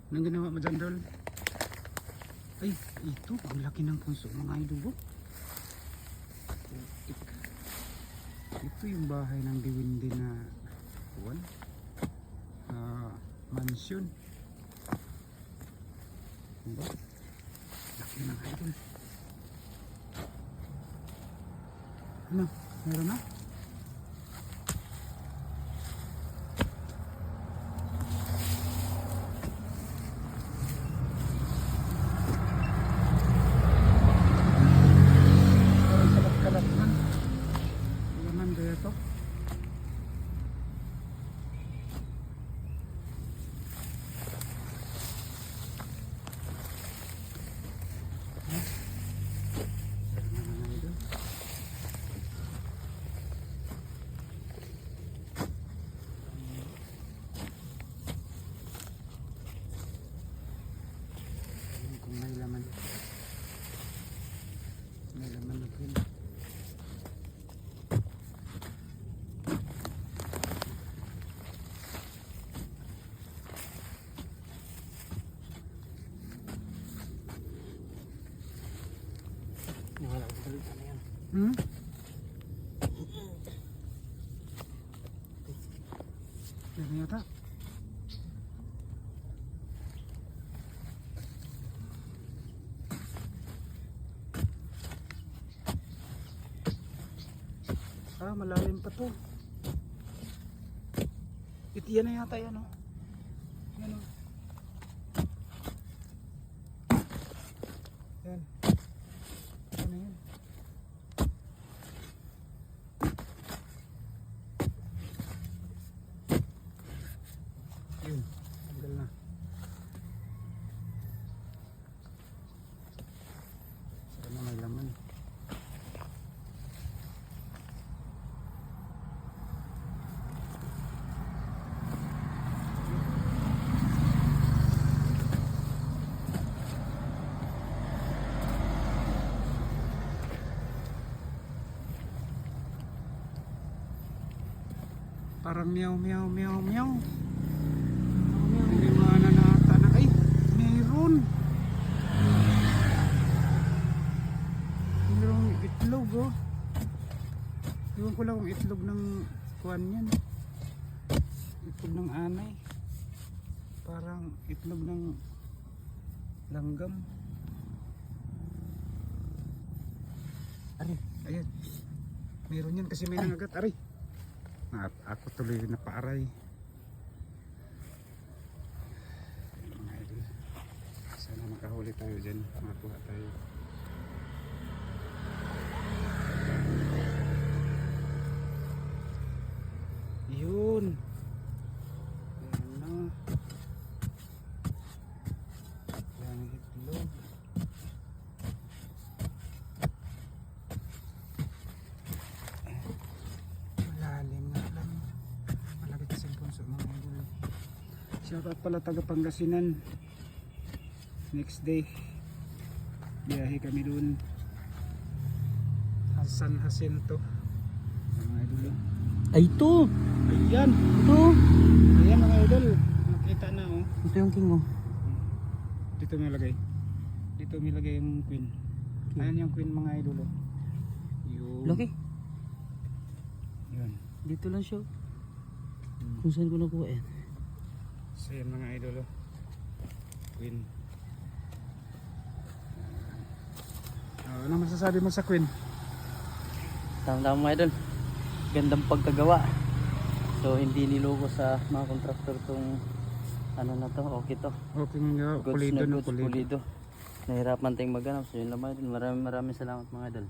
Anong ginawa mo dyan, Dol? Ay, ito. Ang laki ng punso mga idol. Ito yung bahay ng Diwindi na kuwan. Mansion. Diba? Laki ng idol. Ano? Meron na? Kalat-kalat man. Laman kaya to? Kung may laman na pin. Wala ko salita na yan. Yan yata. Malalim pa to. Yan na yata yan, oh. Yan, oh. Yan. Ano yan? Yun. Tanggal na. Sana may laman. Parang meow meow meow meow. Hindi mananata na. Ay, mayroon. Mayroong itlog, oh. Iwan ko lang kung itlog ng kuwan yan. Itlog ng anay. Parang itlog ng langgam. Ari, ayan. Mayroon yan kasi may nangagat. Ari. Ako tuloy na paaray. Mga idol, sana makahuli tayo dyan, makakuha tayo. Yun. Ayan na. Yan ang itlog. Shoutout pala taga Pangasinan. Next day biyahe kami dun San Jacinto. Mga idol. Ay, ito! Ayan! Ito! Ayan mga idol. Nakita na, oh. Ito yung king, oh. Dito nilagay. Dito nilagay yung queen. Ayan yung queen mga idol, oh. Yun. Laki. Yun. Dito lang siya. Kung saan ko nakuha yan. So yan mga idol, oh. Queen. Ano masasabi mo sa queen? Tama-tama mga idol. Gandang pagkagawa. So hindi niloko sa mga kontraktor tong ano na to, okay to. Okay nga, Goods pulido na na goods, pulido. Nahirapan tayong maghanap. So yun lang mga idol. Maraming salamat mga idol.